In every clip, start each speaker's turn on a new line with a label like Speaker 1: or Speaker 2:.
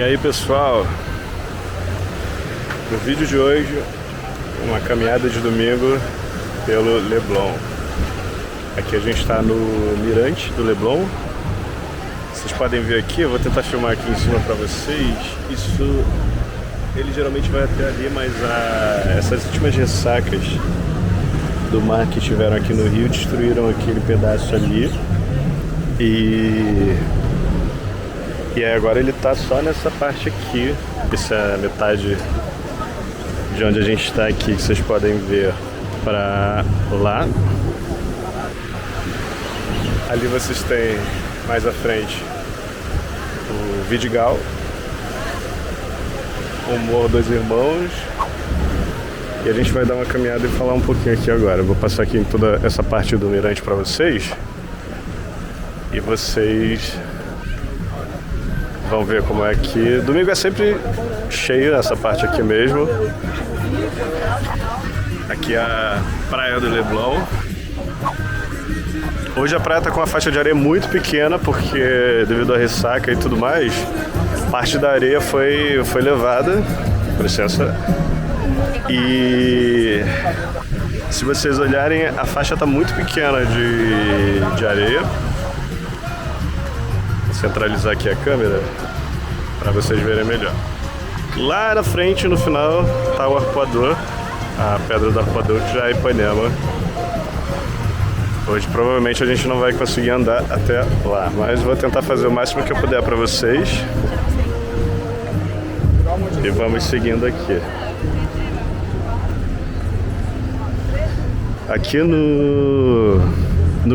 Speaker 1: E aí pessoal, no vídeo de hoje, uma caminhada de domingo pelo Leblon. Aqui a gente está no mirante do Leblon. Vocês podem ver aqui, eu vou tentar filmar aqui em cima para vocês. Isso, ele geralmente vai até ali, mas essas últimas ressacas do mar que tiveram aqui no Rio destruíram aquele pedaço ali. E aí agora ele tá só nessa parte aqui, essa metade de onde a gente está aqui, que vocês podem ver para lá. Ali vocês têm mais à frente o Vidigal, o Morro dos Irmãos. E a gente vai dar uma caminhada e falar um pouquinho aqui agora. Eu vou passar aqui em toda essa parte do mirante para vocês. E vocês vão ver como é que... Domingo é sempre cheio essa parte aqui mesmo. Aqui é a praia do Leblon. Hoje a praia está com uma faixa de areia muito pequena, porque devido à ressaca e tudo mais, parte da areia foi levada. Com licença. E se vocês olharem, a faixa está muito pequena de areia. Vou centralizar aqui a câmera para vocês verem melhor. Lá na frente, no final, está o arpoador, a pedra do arpoador, que já é Ipanema. Hoje provavelmente a gente não vai conseguir andar até lá, mas vou tentar fazer o máximo que eu puder para vocês. E vamos seguindo aqui. Aqui no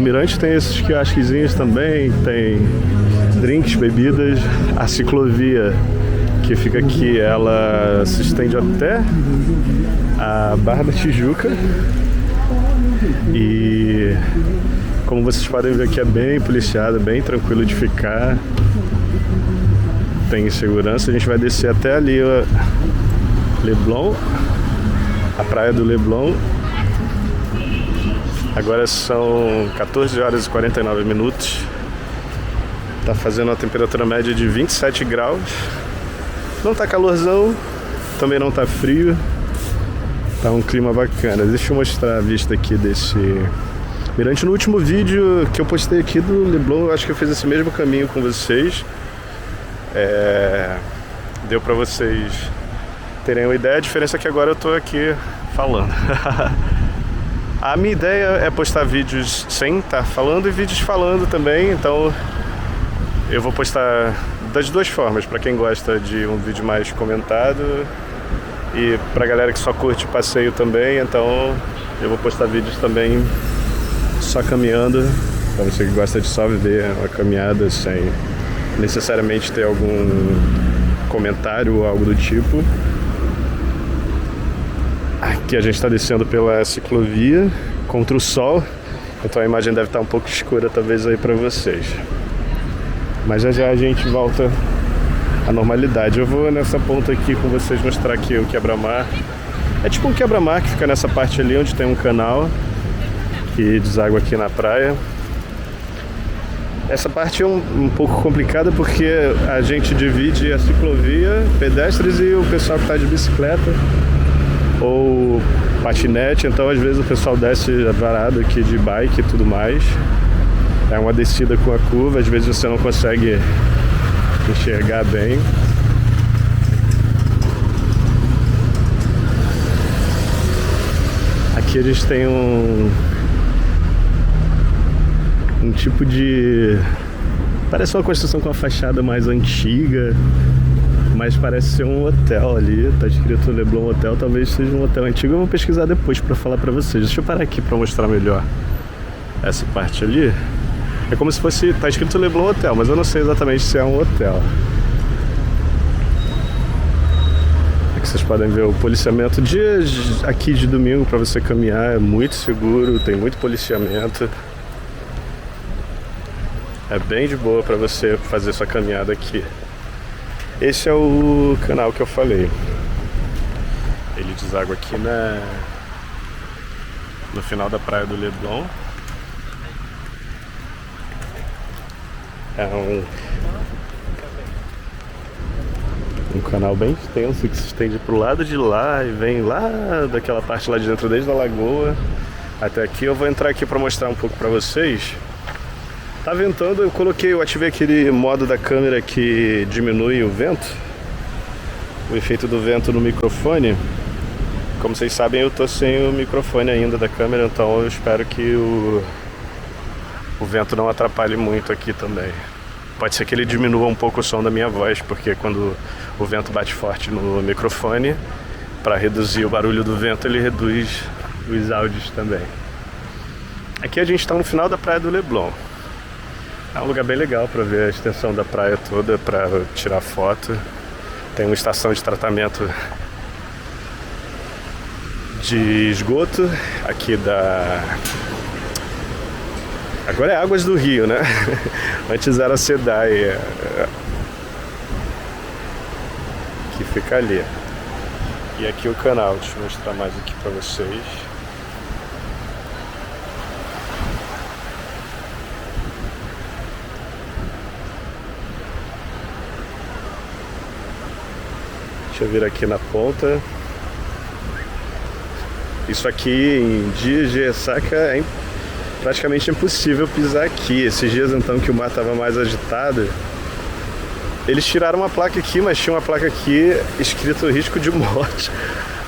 Speaker 1: mirante tem esses quiosquezinhos também, tem drinks, bebidas. A ciclovia que fica aqui, ela se estende até a Barra da Tijuca. E como vocês podem ver aqui, é bem policiado, bem tranquilo de ficar. Tem segurança. A gente vai descer até ali, ó, Leblon, a praia do Leblon. Agora são 14 horas e 49 minutos. Tá fazendo uma temperatura média de 27 graus. Não tá calorzão, também não tá frio. Tá um clima bacana. Deixa eu mostrar a vista aqui desse mirante. No último vídeo que eu postei aqui do Leblon, eu acho que eu fiz esse mesmo caminho com vocês. Deu pra vocês terem uma ideia. A diferença é que agora eu tô aqui falando. A minha ideia é postar vídeos sem estar falando e vídeos falando também, então eu vou postar das duas formas, para quem gosta de um vídeo mais comentado e pra galera que só curte passeio também. Então eu vou postar vídeos também só caminhando, para você que gosta de só ver uma caminhada sem necessariamente ter algum comentário ou algo do tipo. Aqui a gente está descendo pela ciclovia contra o sol, então a imagem deve estar um pouco escura talvez aí para vocês. Mas já a gente volta à normalidade. Eu vou nessa ponta aqui com vocês mostrar aqui o quebra-mar. É tipo um quebra-mar que fica nessa parte ali onde tem um canal que deságua aqui na praia. Essa parte é um pouco complicada porque a gente divide a ciclovia, pedestres e o pessoal que está de bicicleta ou patinete, então às vezes o pessoal desce varado aqui de bike e tudo mais. É uma descida com a curva, às vezes você não consegue enxergar bem. Aqui a gente tem um tipo de... parece uma construção com uma fachada mais antiga, mas parece ser um hotel ali, tá escrito Leblon Hotel, talvez seja um hotel antigo. Eu vou pesquisar depois pra falar pra vocês. Deixa eu parar aqui pra mostrar melhor essa parte ali. É como se fosse, tá escrito Leblon Hotel, mas eu não sei exatamente se é um hotel. Aqui vocês podem ver o policiamento aqui de domingo pra você caminhar, é muito seguro, tem muito policiamento. É bem de boa pra você fazer sua caminhada aqui. Esse é o canal que eu falei. Ele deságua aqui no final da praia do Leblon. Um canal bem extenso que se estende pro lado de lá e vem lá daquela parte lá de dentro, desde a lagoa até aqui. Eu vou entrar aqui para mostrar um pouco para vocês. Tá ventando, eu ativei aquele modo da câmera que diminui o vento, o efeito do vento no microfone. Como vocês sabem, eu tô sem o microfone ainda da câmera, então eu espero que o vento não atrapalhe muito aqui também. Pode ser que ele diminua um pouco o som da minha voz, porque quando o vento bate forte no microfone, para reduzir o barulho do vento, ele reduz os áudios também. Aqui a gente está no final da praia do Leblon. É um lugar bem legal para ver a extensão da praia toda, para tirar foto. Tem uma estação de tratamento de esgoto aqui Agora é Águas do Rio, né? Antes era a SEDAI, que fica ali. E aqui o canal, deixa eu mostrar mais aqui para vocês. Deixa eu vir aqui na ponta. Isso aqui em dias de ressaca é praticamente impossível pisar aqui. Esses dias então que o mar estava mais agitado, eles tiraram uma placa aqui, mas tinha uma placa aqui escrito risco de morte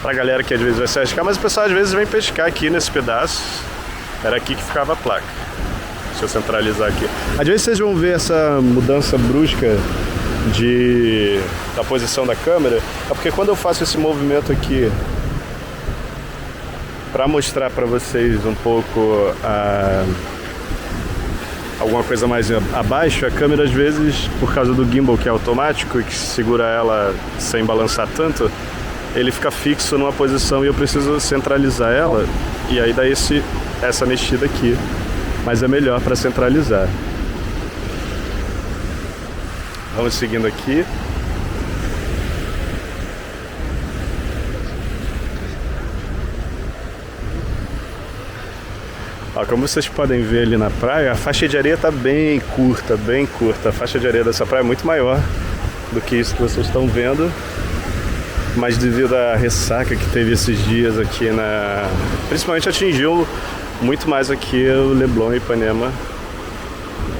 Speaker 1: pra galera que às vezes vai se arriscar, mas o pessoal às vezes vem pescar aqui nesse pedaço. Era aqui que ficava a placa. Deixa eu centralizar aqui. Às vezes vocês vão ver essa mudança brusca da posição da câmera, é porque quando eu faço esse movimento aqui para mostrar para vocês um pouco alguma coisa mais abaixo, a câmera às vezes, por causa do gimbal que é automático e que segura ela sem balançar tanto, ele fica fixo numa posição e eu preciso centralizar ela, e aí dá essa mexida aqui, mas é melhor para centralizar. Vamos seguindo aqui. Ó, como vocês podem ver ali na praia, a faixa de areia está bem curta, bem curta. A faixa de areia dessa praia é muito maior do que isso que vocês estão vendo. Mas devido à ressaca que teve esses dias aqui principalmente atingiu muito mais aqui o Leblon e Ipanema.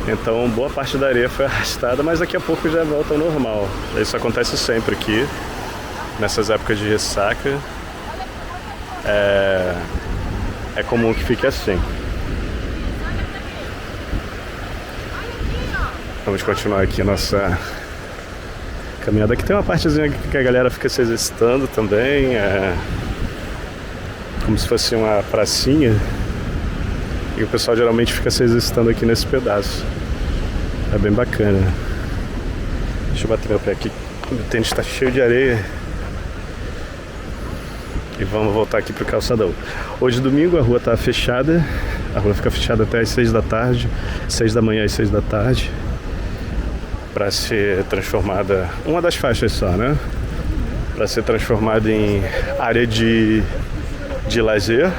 Speaker 1: Então boa parte da areia foi arrastada, mas daqui a pouco já volta ao normal. Isso acontece sempre aqui, nessas épocas de ressaca. É comum que fique assim. Vamos continuar aqui a nossa caminhada. Aqui tem uma partezinha que a galera fica se exercitando também. Como se fosse uma pracinha. E o pessoal geralmente fica se exercitando aqui nesse pedaço. É bem bacana. Deixa eu bater meu pé aqui. O tênis está cheio de areia. E vamos voltar aqui pro calçadão. Hoje domingo a rua está fechada. A rua fica fechada até às 6 da tarde. 6 da manhã às 6 da tarde. Para ser transformada, uma das faixas só, né? Para ser transformada em área de lazer.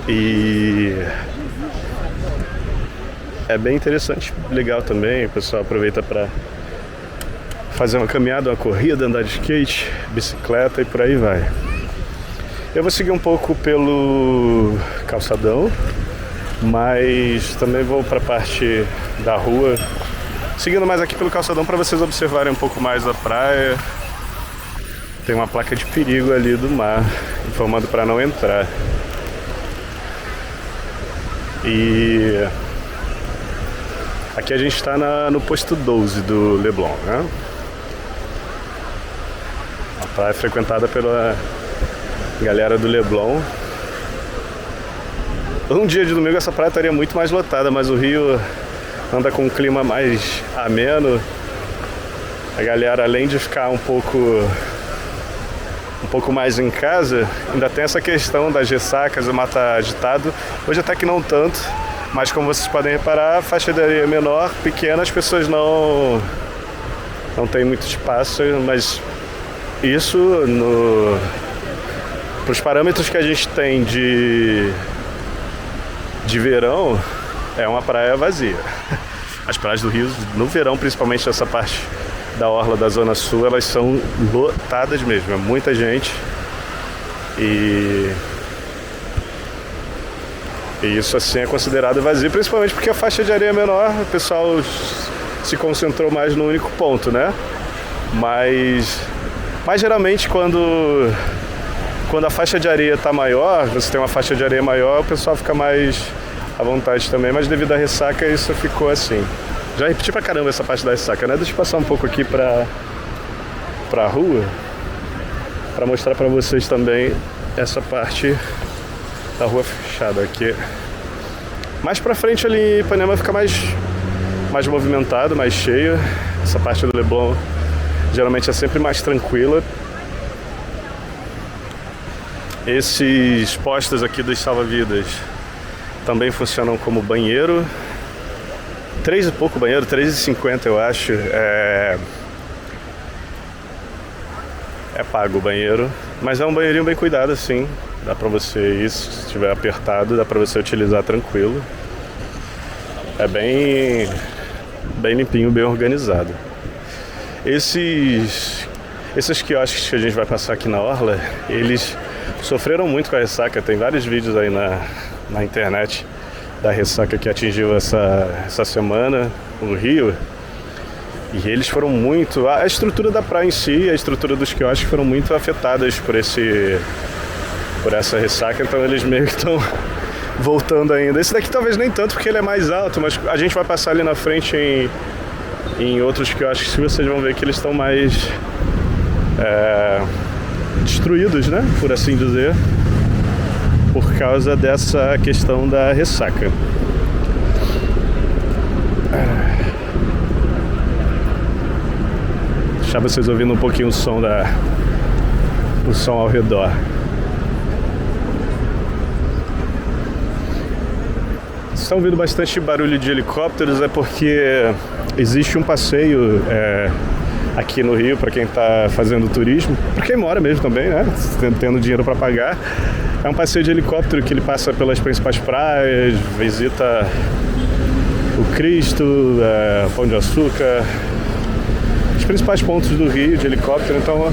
Speaker 1: E é bem interessante, legal também. O pessoal aproveita para fazer uma caminhada, uma corrida, andar de skate, bicicleta e por aí vai. Eu vou seguir um pouco pelo calçadão, mas também vou para a parte da rua, seguindo mais aqui pelo calçadão para vocês observarem um pouco mais a praia. Tem uma placa de perigo ali do mar, informando para não entrar. E aqui a gente está no posto 12 do Leblon, né? A praia é frequentada pela galera do Leblon. Um dia de domingo essa praia estaria muito mais lotada, mas o Rio anda com um clima mais ameno. A galera, além de ficar um pouco mais em casa, ainda tem essa questão das ressacas, o mar tá agitado. Hoje até que não tanto, mas como vocês podem reparar, a faixa de areia é menor, pequena, as pessoas não tem muito espaço, mas isso para os parâmetros que a gente tem de verão, é uma praia vazia. As praias do Rio, no verão, principalmente essa parte da orla da Zona Sul, elas são lotadas mesmo, é muita gente. E isso assim é considerado vazio, principalmente porque a faixa de areia é menor, o pessoal se concentrou mais no único ponto, né? Mas geralmente quando a faixa de areia está maior, você tem uma faixa de areia maior, o pessoal fica mais à vontade também, mas devido à ressaca isso ficou assim. Já repeti pra caramba essa parte da ressaca, né? Deixa eu passar um pouco aqui pra rua, pra mostrar pra vocês também essa parte da rua fechada aqui. Mais pra frente ali, Ipanema fica mais movimentado, mais cheio. Essa parte do Leblon geralmente é sempre mais tranquila. Esses postos aqui dos salva-vidas também funcionam como banheiro. 3 e pouco banheiro, 3,50 eu acho. É pago o banheiro, mas é um banheirinho bem cuidado assim. Dá pra você ir, se estiver apertado, dá pra você utilizar tranquilo. É bem limpinho, bem organizado. Esses quiosques que a gente vai passar aqui na orla, eles sofreram muito com a ressaca. Tem vários vídeos aí na internet da ressaca que atingiu essa semana no Rio. E eles foram muito... A estrutura da praia em si, a estrutura dos quiosques foram muito afetadas por essa ressaca. Então eles meio que estão voltando ainda. Esse daqui talvez nem tanto, porque ele é mais alto, mas a gente vai passar ali na frente em outros quiosques que vocês vão ver que eles estão mais destruídos, né? Por assim dizer, por causa dessa questão da ressaca. Deixar vocês ouvindo um pouquinho o som ao redor. Vocês estão ouvindo bastante barulho de helicópteros, é porque existe um passeio aqui no Rio para quem está fazendo turismo, para quem mora mesmo também, né? Tendo dinheiro para pagar. É um passeio de helicóptero que ele passa pelas principais praias, visita o Cristo, Pão de Açúcar, os principais pontos do Rio de helicóptero. Então,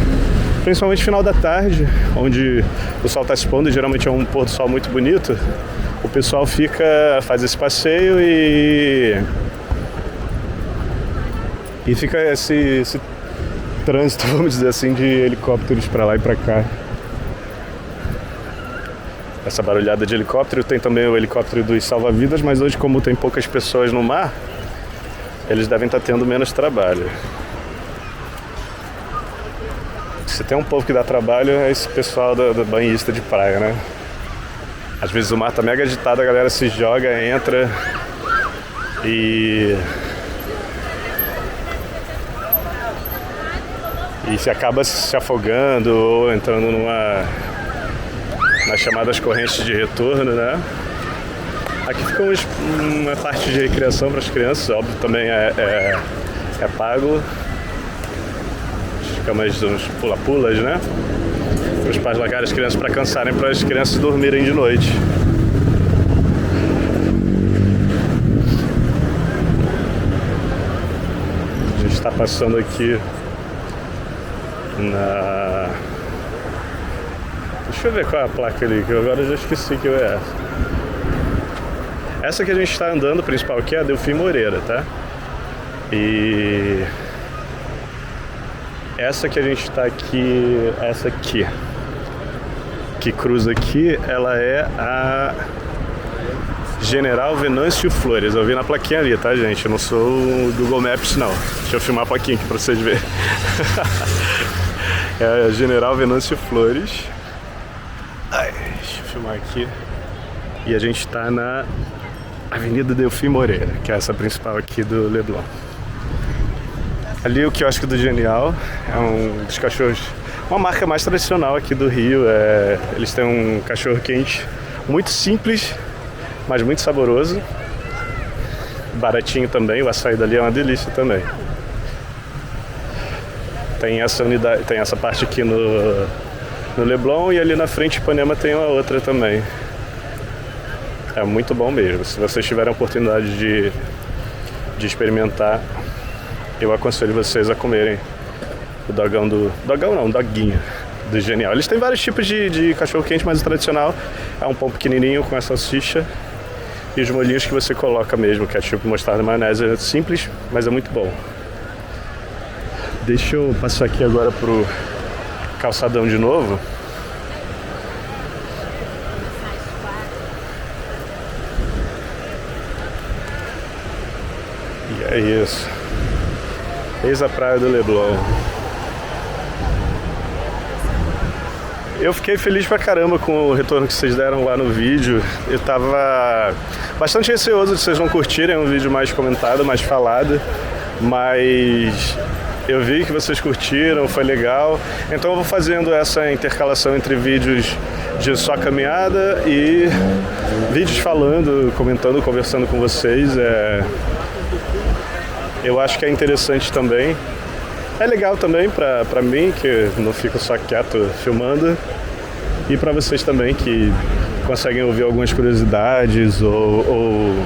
Speaker 1: principalmente no final da tarde, onde o sol está se pondo, e geralmente é um pôr do sol muito bonito, o pessoal faz esse passeio e fica esse trânsito, vamos dizer assim, de helicópteros para lá e para cá. Essa barulhada de helicóptero. Tem também o helicóptero dos salva-vidas, mas hoje, como tem poucas pessoas no mar, eles devem estar tendo menos trabalho. Se tem um povo que dá trabalho, é esse pessoal do banhista de praia, né? Às vezes o mar tá mega agitado, a galera se joga, entra e se acaba se afogando ou entrando nas chamadas correntes de retorno, né? Aqui fica uma parte de recreação para as crianças, óbvio, também é pago. Fica mais uns pula-pulas, né? Para os pais largarem as crianças para cansarem, para as crianças dormirem de noite. A gente está passando aqui Deixa eu ver qual é a placa ali, que eu agora já esqueci que é essa. Essa que a gente está andando, principal aqui, é a Delfim Moreira, tá? E essa que a gente está aqui, essa aqui, que cruza aqui, ela é a General Venâncio Flores. Eu vi na plaquinha ali, tá, gente? Eu não sou o Google Maps, não. Deixa eu filmar a plaquinha aqui pra vocês verem. É a General Venâncio Flores. Deixa eu filmar aqui. E a gente tá na Avenida Delfim Moreira, que é essa principal aqui do Leblon. Ali o quiosque do Genial é um dos cachorros, uma marca mais tradicional aqui do Rio. Eles têm um cachorro quente muito simples, mas muito saboroso. Baratinho também, o açaí dali é uma delícia também. Tem essa unidade, tem essa parte aqui no Leblon, e ali na frente Ipanema tem uma outra também. É muito bom mesmo. Se vocês tiverem a oportunidade de experimentar, eu aconselho vocês a comerem o dogão do... Dogão não, doguinho do Genial. Eles têm vários tipos de cachorro-quente, mas o tradicional é um pão pequenininho com a salsicha e os molhinhos que você coloca mesmo, ketchup, mostarda e maionese. É simples, mas é muito bom. Deixa eu passar aqui agora pro calçadão de novo. E é isso. Eis a praia do Leblon. Eu fiquei feliz pra caramba com o retorno que vocês deram lá no vídeo. Eu tava bastante receoso de vocês não curtirem um vídeo mais comentado, mais falado, mas eu vi que vocês curtiram, foi legal. Então eu vou fazendo essa intercalação entre vídeos de só caminhada e vídeos falando, comentando, conversando com vocês. Eu acho que é interessante também. É legal também pra mim, que não fico só quieto filmando, e pra vocês também, que conseguem ouvir algumas curiosidades ou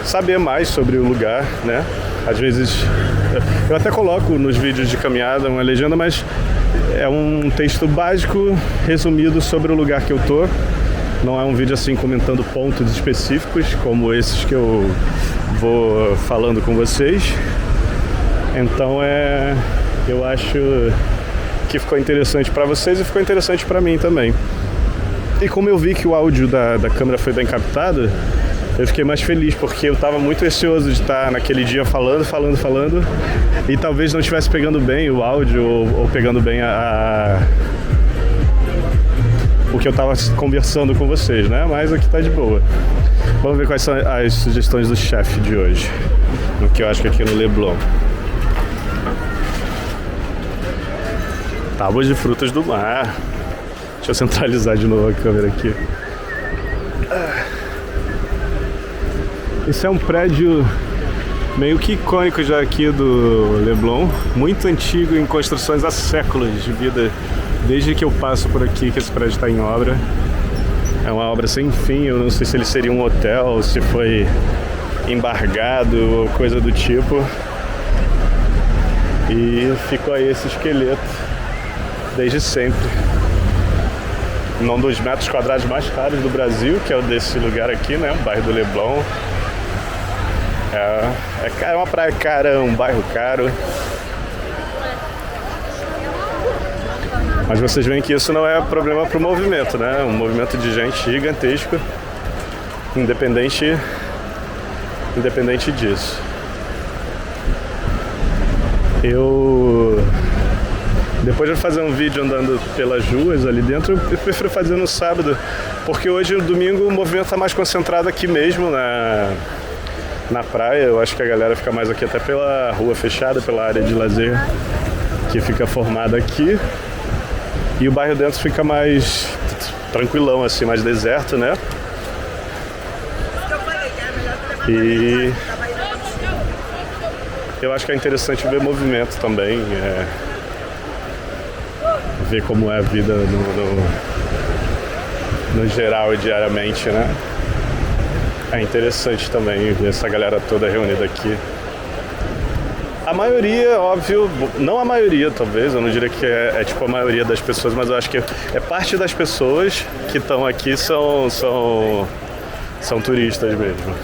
Speaker 1: saber mais sobre o lugar, né? Às vezes, eu até coloco nos vídeos de caminhada uma legenda, mas é um texto básico, resumido sobre o lugar que eu tô. Não é um vídeo assim comentando pontos específicos, como esses que eu vou falando com vocês. Então eu acho que ficou interessante para vocês e ficou interessante para mim também. E como eu vi que o áudio da câmera foi bem captado, eu fiquei mais feliz, porque eu estava muito receoso de estar naquele dia falando, e talvez não estivesse pegando bem o áudio ou pegando bem o que eu estava conversando com vocês, né? Mas aqui tá de boa. Vamos ver quais são as sugestões do chefe de hoje, no que eu acho que aqui no Leblon. Tábuas de frutas do mar. Deixa eu centralizar de novo a câmera aqui. Esse é um prédio meio que icônico já aqui do Leblon. Muito antigo, em construções há séculos de vida. Desde que eu passo por aqui que esse prédio está em obra. É uma obra sem fim. Eu não sei se ele seria um hotel, se foi embargado ou coisa do tipo. E ficou aí esse esqueleto desde sempre. Um dos metros quadrados mais caros do Brasil, que é o desse lugar aqui, né? O bairro do Leblon. É uma praia cara, um bairro caro. Mas vocês veem que isso não é problema para o movimento, né? Um movimento de gente gigantesco, independente disso. Depois de fazer um vídeo andando pelas ruas ali dentro, eu prefiro fazer no sábado, porque hoje, no domingo, o movimento está mais concentrado aqui mesmo, na praia. Eu acho que a galera fica mais aqui até pela rua fechada, pela área de lazer que fica formada aqui. E o bairro dentro fica mais tranquilão, assim, mais deserto, né? E eu acho que é interessante ver movimento também, ver como é a vida no geral e diariamente, né? É interessante também ver essa galera toda reunida aqui. A maioria, óbvio, não a maioria talvez, eu não diria que é tipo a maioria das pessoas, mas eu acho que é parte das pessoas que estão aqui são turistas mesmo.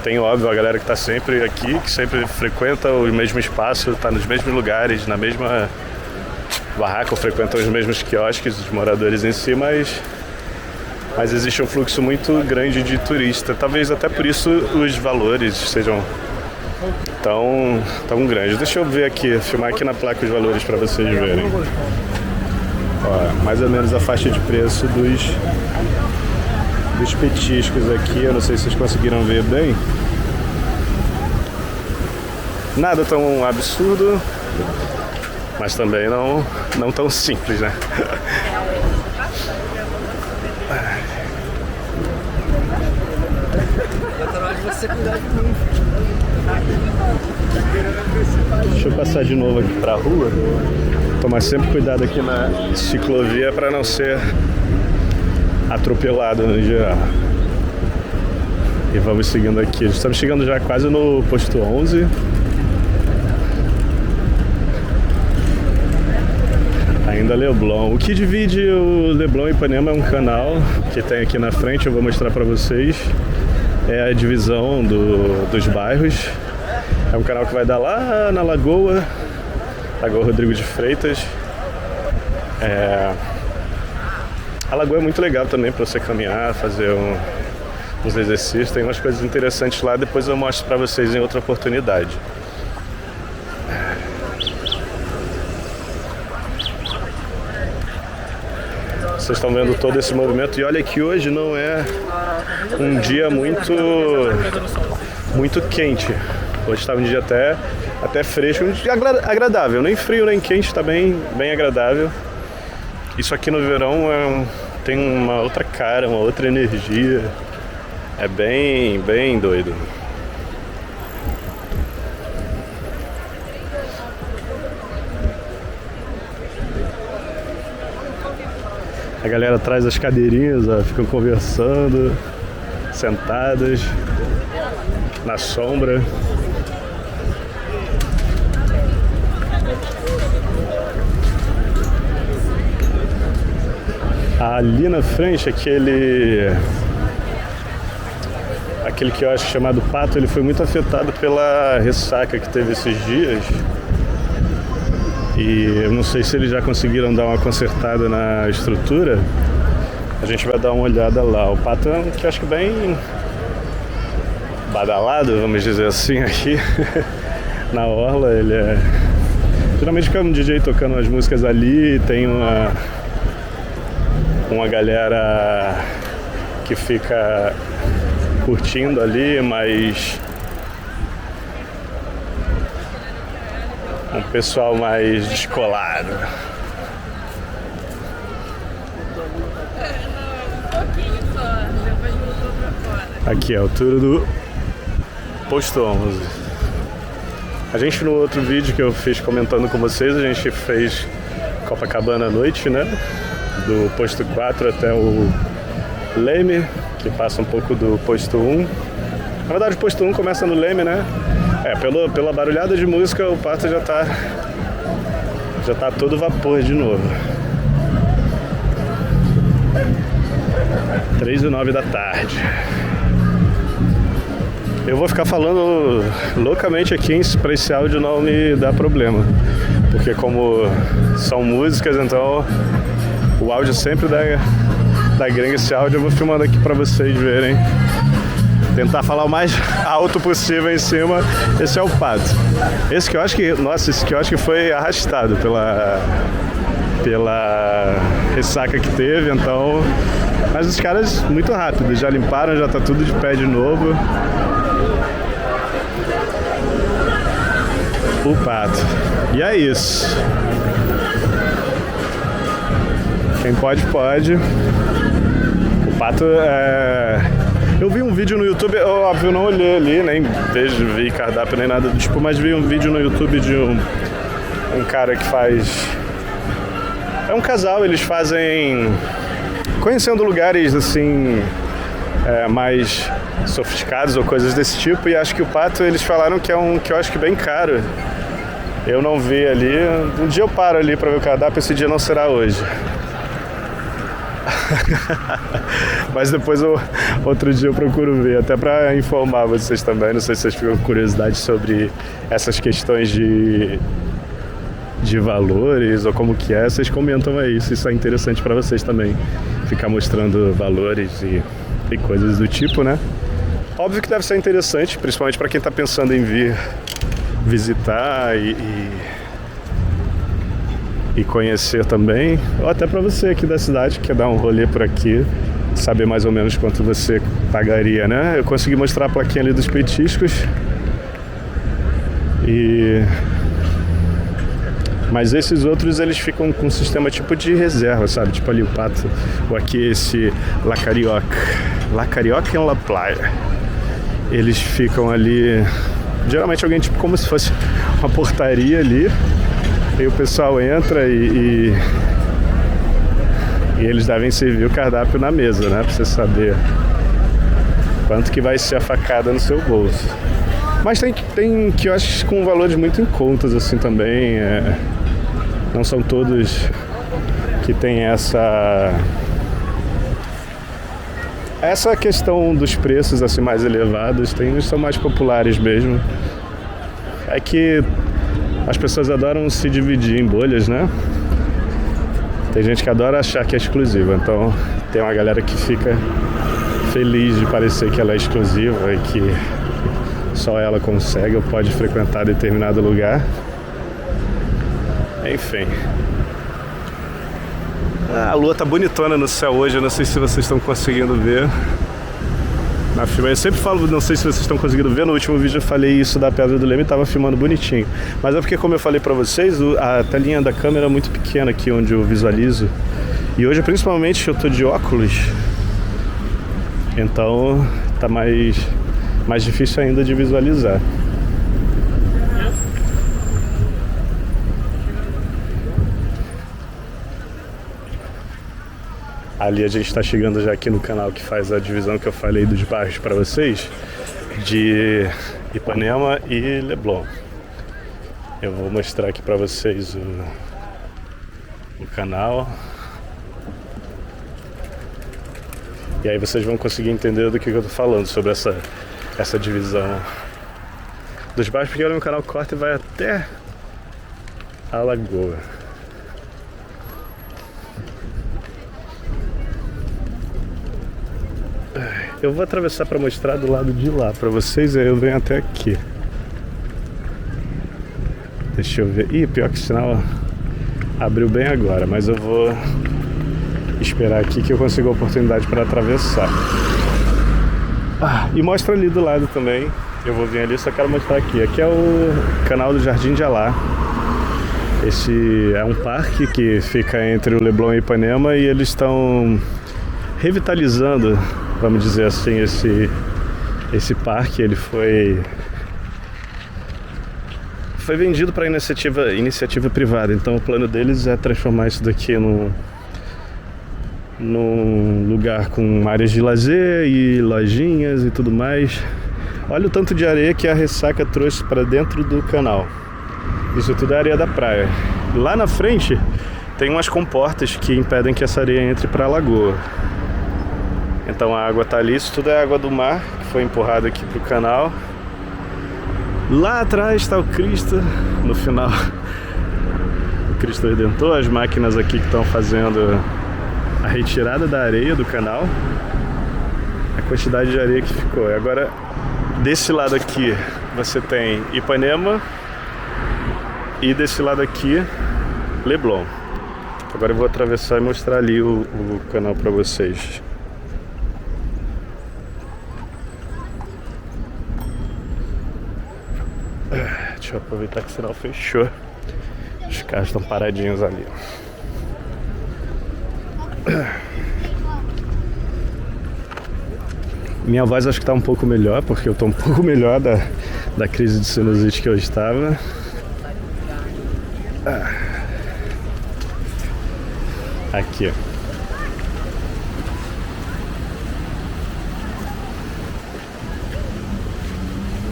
Speaker 1: Tem, óbvio, a galera que está sempre aqui, que sempre frequenta o mesmo espaço, está nos mesmos lugares, na mesma barraca, ou frequenta os mesmos quiosques, os moradores em si, mas existe um fluxo muito grande de turista. Talvez até por isso os valores sejam tão grandes. Deixa eu ver aqui, filmar aqui na placa os valores para vocês verem. Ó, mais ou menos a faixa de preço dos petiscos aqui. Eu não sei se vocês conseguiram ver bem. Nada tão absurdo, mas também não tão simples, né? Deixa eu passar de novo aqui pra rua. Tomar sempre cuidado aqui na ciclovia para não ser atropelado no geral. E vamos seguindo aqui. Estamos chegando já quase no posto 11. Ainda Leblon. O que divide o Leblon e Ipanema é um canal que tem aqui na frente, eu vou mostrar para vocês. É a divisão dos bairros. É um canal que vai dar lá na Lagoa Rodrigo de Freitas. A lagoa é muito legal também para você caminhar, fazer uns exercícios. Tem umas coisas interessantes lá, depois eu mostro para vocês em outra oportunidade. Vocês estão vendo todo esse movimento e olha que hoje não é um dia muito quente. Hoje está um dia até fresco, um dia agradável, nem frio nem quente, está bem agradável. Isso aqui no verão tem uma outra cara, uma outra energia, é bem doido. A galera traz as cadeirinhas, ó, ficam conversando, sentadas na sombra. Ali na frente, aquele quiosque chamado Pato, ele foi muito afetado pela ressaca que teve esses dias. E eu não sei se eles já conseguiram dar uma consertada na estrutura. A gente vai dar uma olhada lá. O Pato é um quiosque bem badalado, vamos dizer assim, aqui na orla. Ele geralmente fica um DJ tocando as músicas ali, tem uma galera que fica curtindo ali, mas um pessoal mais descolado. Aqui é a altura do posto 11. A gente no outro vídeo que eu fiz comentando com vocês, a gente fez Copacabana à noite, né? Do posto 4 até o Leme, que passa um pouco do posto 1. Na verdade o posto 1 começa no Leme, né? Pela barulhada de música o Pato já tá todo vapor de novo. 3h09 da tarde. Eu vou ficar falando loucamente aqui para esse áudio não me dar problema, porque como são músicas, então o áudio sempre da gringa. Esse áudio eu vou filmando aqui para vocês verem. Tentar falar o mais alto possível em cima. Esse é o Pato. Esse quiosque foi arrastado pela ressaca que teve, então. Mas os caras muito rápido, já limparam, já tá tudo de pé de novo. O Pato. E é isso. Quem pode. O Pato Eu vi um vídeo no YouTube, óbvio, não olhei ali, nem vi cardápio nem nada do tipo, mas vi um vídeo no YouTube de um cara que faz... É um casal, eles fazem... Conhecendo lugares, assim, mais sofisticados ou coisas desse tipo, e acho que o Pato, eles falaram que é um quiosque bem caro. Eu não vi ali, um dia eu paro ali pra ver o cardápio, esse dia não será hoje. Mas depois outro dia eu procuro ver, até para informar vocês também. Não sei se vocês ficam com curiosidade sobre essas questões de valores ou como que é, vocês comentam aí se isso é interessante para vocês também, ficar mostrando valores e coisas do tipo, né? Óbvio que deve ser interessante, principalmente para quem está pensando em vir visitar e conhecer também, ou até para você aqui da cidade que quer dar um rolê por aqui, saber mais ou menos quanto você pagaria, né? Eu consegui mostrar a plaquinha ali dos petiscos, mas esses outros eles ficam com um sistema tipo de reserva, sabe? Tipo ali o Pato, ou aqui esse La Carioca em La Playa. Eles ficam ali, geralmente alguém tipo como se fosse uma portaria ali. E o pessoal entra e eles devem servir o cardápio na mesa, né? Pra você saber quanto que vai ser a facada no seu bolso. Mas tem quiosques com valores muito em contas assim também. Não são todos que tem essa questão dos preços assim mais elevados. Tem uns que são mais populares mesmo. É que as pessoas adoram se dividir em bolhas, né? Tem gente que adora achar que é exclusiva, então tem uma galera que fica feliz de parecer que ela é exclusiva e que só ela consegue ou pode frequentar determinado lugar. Enfim. A lua tá bonitona no céu hoje, eu não sei se vocês estão conseguindo ver. Na filmagem, eu sempre falo, não sei se vocês estão conseguindo ver, no último vídeo eu falei isso da Pedra do Leme e tava filmando bonitinho. Mas é porque, como eu falei pra vocês, a telinha da câmera é muito pequena aqui onde eu visualizo. E hoje, principalmente, eu tô de óculos. Então, tá mais difícil ainda de visualizar. Ali a gente está chegando já aqui no canal que faz a divisão que eu falei dos bairros para vocês, de Ipanema e Leblon. Eu vou mostrar aqui para vocês o canal. E aí vocês vão conseguir entender do que eu tô falando sobre essa divisão dos bairros, porque o canal corta e vai até a lagoa. Eu vou atravessar para mostrar do lado de lá para vocês, aí eu venho até aqui. Deixa eu ver. Ih, pior que o sinal abriu bem agora, mas eu vou esperar aqui que eu consigo a oportunidade para atravessar. E mostra ali do lado também. Eu vou vir ali, só quero mostrar aqui. Aqui é o canal do Jardim de Alá. Esse é um parque que fica entre o Leblon e Ipanema e eles estão revitalizando, vamos dizer assim, esse parque. Ele foi vendido para iniciativa privada. Então o plano deles é transformar isso daqui num lugar com áreas de lazer e lojinhas e tudo mais. Olha o tanto de areia que a ressaca trouxe para dentro do canal. Isso tudo é areia da praia. Lá na frente tem umas comportas que impedem que essa areia entre para a lagoa. Então a água tá ali, isso tudo é água do mar que foi empurrada aqui pro canal. Lá atrás está o Cristo, no final o Cristo Redentor, as máquinas aqui que estão fazendo a retirada da areia do canal. A quantidade de areia que ficou. Agora, desse lado aqui você tem Ipanema e desse lado aqui Leblon. Agora eu vou atravessar e mostrar ali o canal para vocês. Deixa eu aproveitar que o sinal fechou. Os carros estão paradinhos ali. Minha voz acho que está um pouco melhor, porque eu estou um pouco melhor da crise de sinusite que eu estava. Aqui, ó.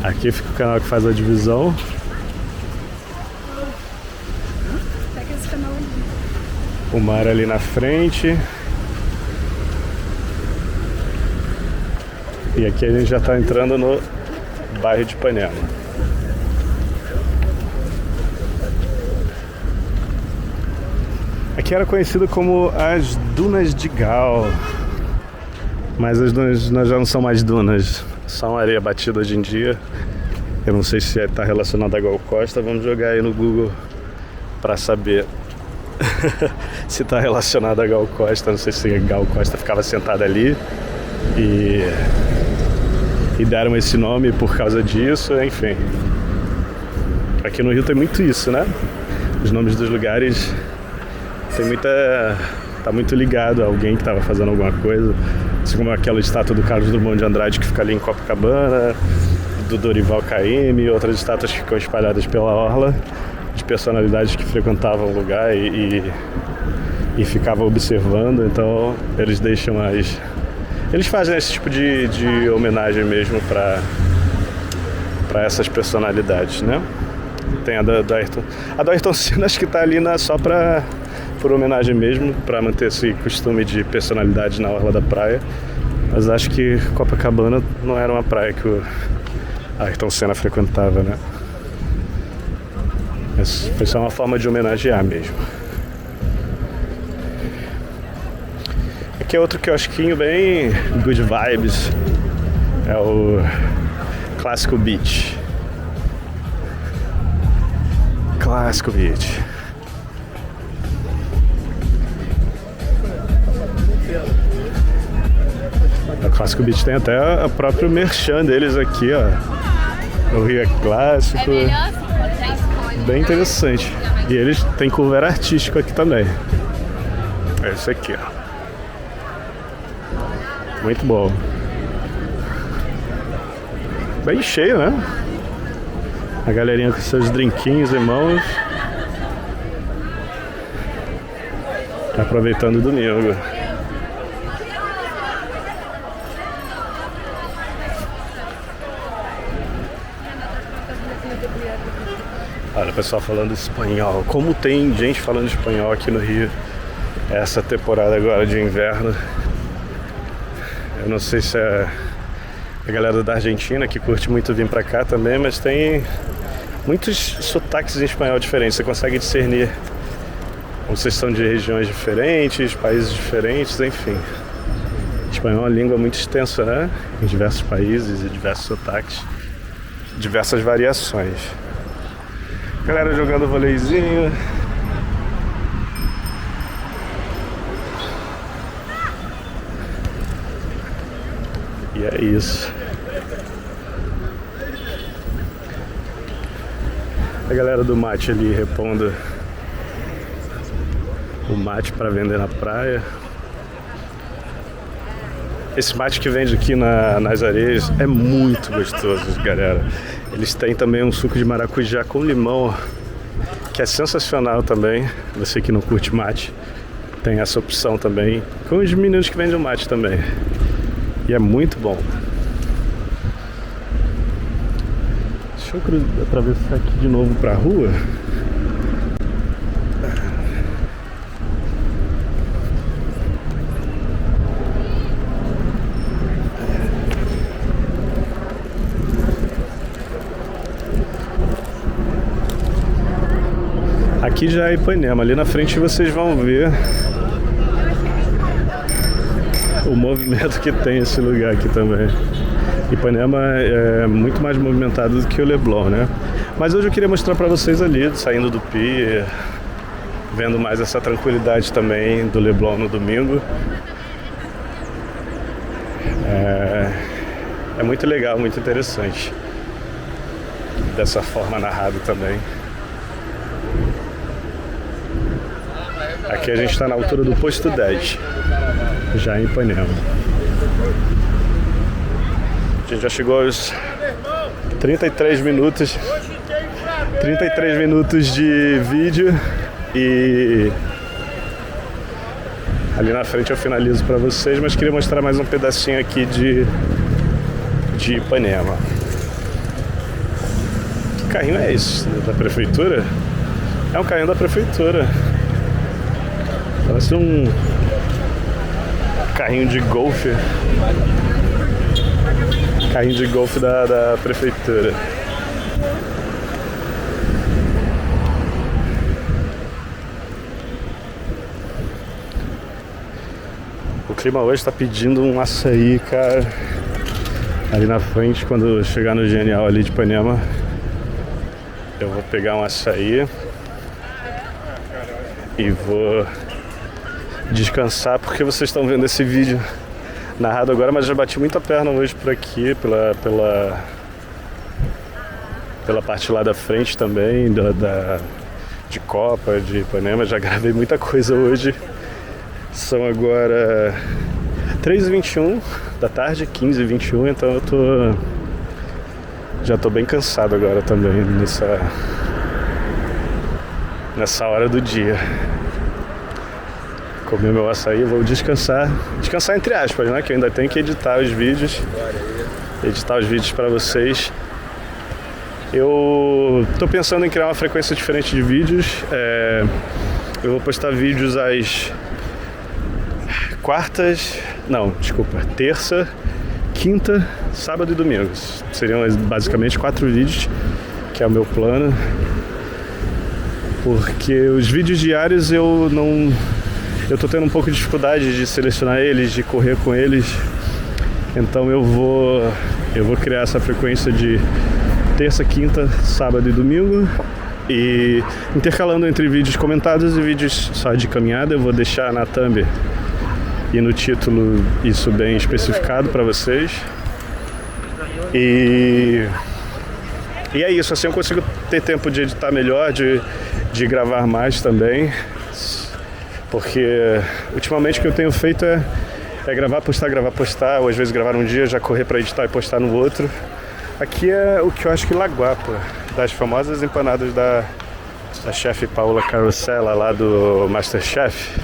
Speaker 1: Aqui fica o canal que faz a divisão. O mar ali na frente. E aqui a gente já está entrando no bairro de Ipanema. Aqui era conhecido como as Dunas de Gal. Mas as dunas já não são mais dunas. São areia batida hoje em dia. Eu não sei se está relacionado a Gal Costa. Vamos jogar aí no Google para saber se está relacionado a Gal Costa. Não sei se a Gal Costa ficava sentada ali e deram esse nome por causa disso. Enfim, aqui no Rio tem muito isso, né? Os nomes dos lugares tá muito ligado a alguém que estava fazendo alguma coisa. Assim como aquela estátua do Carlos Drummond de Andrade que fica ali em Copacabana, do Dorival Caymmi, e outras estátuas que ficam espalhadas pela orla, de personalidades que frequentavam o lugar e ficavam observando. Então eles deixam Eles fazem esse tipo de homenagem mesmo para essas personalidades, né? Tem a do Ayrton. A do Ayrton Senna acho que tá ali só por homenagem mesmo, para manter esse costume de personalidade na orla da praia. Mas acho que Copacabana não era uma praia que o Ayrton Senna frequentava, né? Mas foi só uma forma de homenagear mesmo. Aqui é outro quiosquinho bem good vibes. É o Clássico Beach. Clássico Beach. O Clássico Beach tem até a própria merchan deles aqui, ó. O Rio é clássico. Bem interessante. E eles têm cover artístico aqui também. É esse aqui, ó. Muito bom. Bem cheio, né? A galerinha com seus drinquinhos em mãos. Aproveitando o domingo. Olha o pessoal falando espanhol. Como tem gente falando espanhol aqui no Rio. Essa temporada agora de inverno. Eu não sei se é a galera da Argentina que curte muito vir pra cá também, mas tem muitos sotaques em espanhol diferentes. Você consegue discernir ou vocês são de regiões diferentes, países diferentes, enfim. Espanhol é uma língua muito extensa, né? Em diversos países e diversos sotaques, diversas variações. Galera jogando voleizinho. E é isso. A galera do mate ali repondo o mate para vender na praia. Esse mate que vende aqui nas areias é muito gostoso, galera. Eles têm também um suco de maracujá com limão, que é sensacional também. Você que não curte mate, tem essa opção também. Com os meninos que vendem o mate também. E é muito bom. Deixa eu atravessar aqui de novo pra rua. Aqui já é Ipanema. Ali na frente vocês vão ver o movimento que tem esse lugar aqui também. Ipanema é muito mais movimentado do que o Leblon, né? Mas hoje eu queria mostrar pra vocês ali, saindo do pier, vendo mais essa tranquilidade também do Leblon no domingo. É muito legal, muito interessante. Dessa forma narrado também. Aqui a gente está na altura do posto 10, já em Ipanema. A gente já chegou aos 33 minutos de vídeo e ali na frente eu finalizo para vocês, mas queria mostrar mais um pedacinho aqui de Ipanema. Que carrinho é esse? Da prefeitura? É um carrinho da prefeitura. Parece um carrinho de golfe. Carrinho de golfe da prefeitura. O clima hoje está pedindo um açaí, cara. Ali na frente, quando chegar no Genial ali de Ipanema, eu vou pegar um açaí e vou descansar, porque vocês estão vendo esse vídeo narrado agora, mas já bati muita perna hoje por aqui, pela parte lá da frente também, de Copa, de Ipanema. Já gravei muita coisa hoje. São agora 3h21 da tarde, 15h21, então eu já tô bem cansado agora também nessa hora do dia. comer meu açaí, vou descansar. Descansar entre aspas, né? Que eu ainda tenho que editar os vídeos. Editar os vídeos para vocês. Eu tô pensando em criar uma frequência diferente de vídeos. Eu vou postar vídeos às terça, quinta, sábado e domingo. Seriam basicamente 4 vídeos, que é o meu plano. Porque os vídeos diários eu tô tendo um pouco de dificuldade de selecionar eles, de correr com eles. Então eu vou criar essa frequência de terça, quinta, sábado e domingo, e intercalando entre vídeos comentados e vídeos só de caminhada. Eu vou deixar na thumb e no título isso bem especificado para vocês. E é isso, assim eu consigo ter tempo de editar melhor, de gravar mais também, porque ultimamente o que eu tenho feito é gravar, postar, ou às vezes gravar um dia, já correr para editar e postar no outro. Aqui é o quiosque Laguapa, das famosas empanadas da chefe Paula Carosella, lá do Masterchef.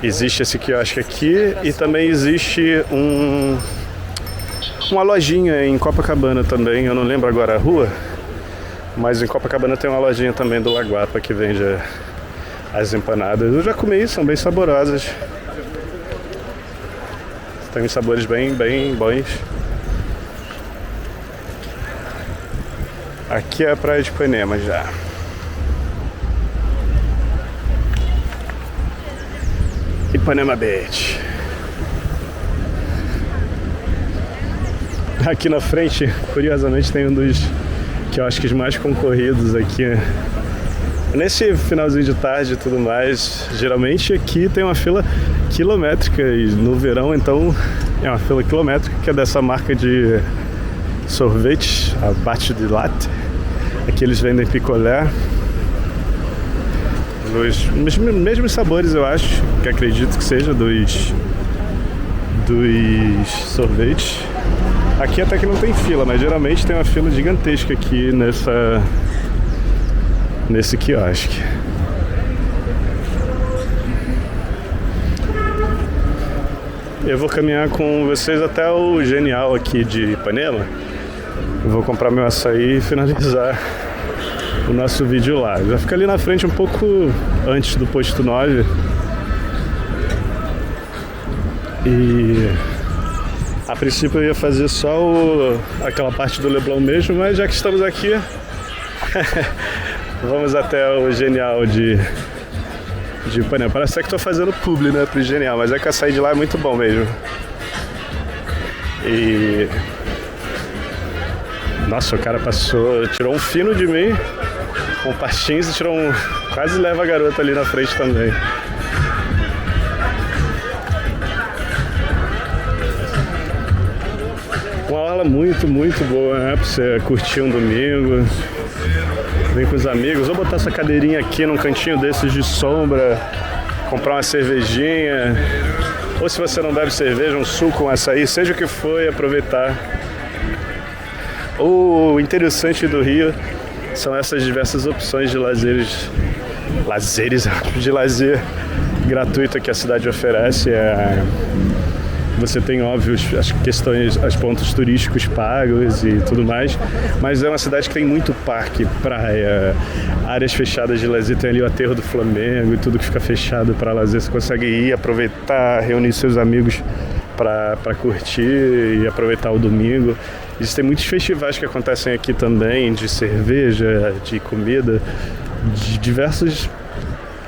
Speaker 1: Existe esse quiosque aqui e também existe uma lojinha em Copacabana também, eu não lembro agora a rua, mas em Copacabana tem uma lojinha também do Laguapa que vende as empanadas. Eu já comi, são bem saborosas. Tem uns sabores bem bons. Aqui é a praia de Ipanema já. Ipanema Beach. Aqui na frente, curiosamente, tem um dos quiosques mais concorridos aqui. Nesse finalzinho de tarde e tudo mais, geralmente aqui tem uma fila quilométrica, e no verão então é uma fila quilométrica, que é dessa marca de sorvete, a Bate de Latte. Aqui eles vendem picolé, os mesmos sabores, eu acho, que acredito que seja dos sorvetes. Aqui até que não tem fila, mas geralmente tem uma fila gigantesca aqui nesse quiosque. Eu vou caminhar com vocês até o Genial aqui de Ipanema. Eu vou comprar meu açaí e finalizar o nosso vídeo lá. Já fica ali na frente um pouco antes do posto 9. E a princípio eu ia fazer só aquela parte do Leblon mesmo, mas já que estamos aqui, vamos até o Genial de Ipanema. Parece que estou fazendo publi, né, pro Genial, mas é que o açaí de lá é muito bom mesmo. E nossa, o cara tirou um fino de mim com patins e quase leva a garota ali na frente também. Uma aula muito boa, né, pra você curtir um domingo, vem com os amigos, ou botar essa cadeirinha aqui num cantinho desses de sombra, comprar uma cervejinha, ou se você não bebe cerveja, um suco, um açaí, seja o que for, e aproveitar. O interessante do Rio são essas diversas opções de lazer gratuito que a cidade oferece. Você tem, óbvio, os pontos turísticos pagos e tudo mais, mas é uma cidade que tem muito parque, praia, áreas fechadas de lazer. Tem ali o aterro do Flamengo e tudo que fica fechado para lazer. Você consegue ir, aproveitar, reunir seus amigos para curtir e aproveitar o domingo. Existem muitos festivais que acontecem aqui também, de cerveja, de comida, de diversas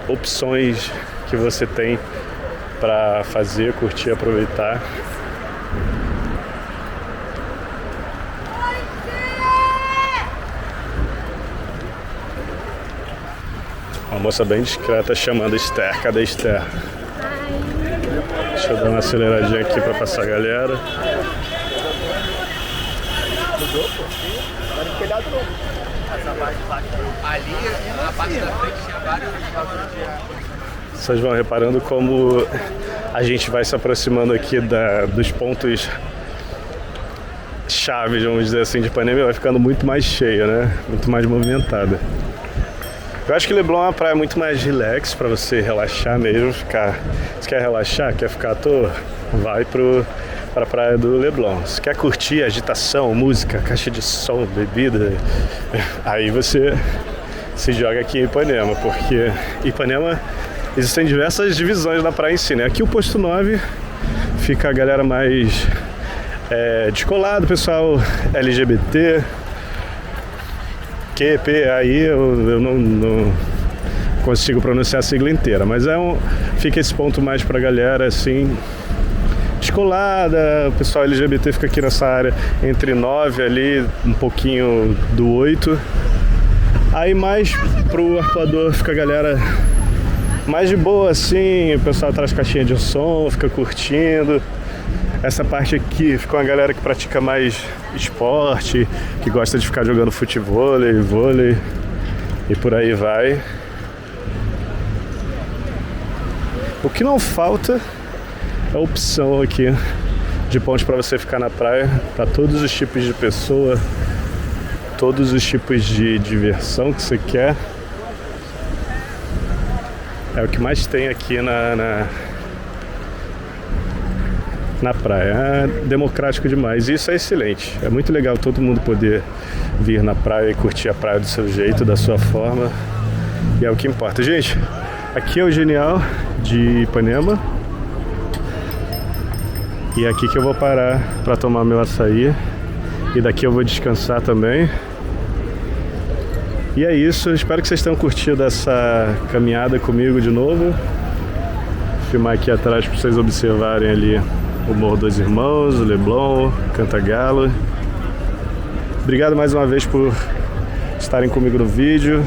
Speaker 1: opções que você tem para fazer, curtir, aproveitar. Uma moça bem discreta chamando Esther. Cadê Esther? Deixa eu dar uma aceleradinha aqui para passar a galera. Ali, na parte da frente, tinha vários. Vocês vão reparando como a gente vai se aproximando aqui dos pontos chaves, vamos dizer assim, de Ipanema, vai ficando muito mais cheia, né? Muito mais movimentada. Eu acho que Leblon é uma praia muito mais relax pra você relaxar mesmo, ficar. Se quer relaxar, quer ficar à toa, vai pra praia do Leblon. Se quer curtir agitação, música, caixa de som, bebida, aí você se joga aqui em Ipanema, porque Ipanema existem diversas divisões na praia em si, né? Aqui o Posto 9 fica a galera mais descolado, pessoal LGBT, QP, aí eu não consigo pronunciar a sigla inteira, mas fica esse ponto mais pra galera assim descolada. O pessoal LGBT fica aqui nessa área entre 9 ali, um pouquinho do 8. Aí mais pro arpoador fica a galera mais de boa assim, o pessoal traz caixinha de som, fica curtindo. Essa parte aqui fica uma galera que pratica mais esporte, que gosta de ficar jogando futevôlei, vôlei e por aí vai. O que não falta é opção aqui de pontos para você ficar na praia, para todos os tipos de pessoa, todos os tipos de diversão que você quer. É o que mais tem aqui na praia. É democrático demais. Isso é excelente. É muito legal todo mundo poder vir na praia e curtir a praia do seu jeito, da sua forma. E é o que importa. Gente, aqui é o Genial de Ipanema. E é aqui que eu vou parar para tomar meu açaí. E daqui eu vou descansar também. E é isso. Espero que vocês tenham curtido essa caminhada comigo de novo. Vou filmar aqui atrás para vocês observarem ali o Morro dos Irmãos, o Leblon, Cantagalo. Obrigado mais uma vez por estarem comigo no vídeo.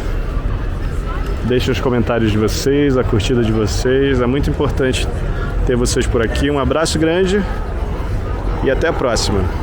Speaker 1: Deixem os comentários de vocês, a curtida de vocês. É muito importante ter vocês por aqui. Um abraço grande e até a próxima.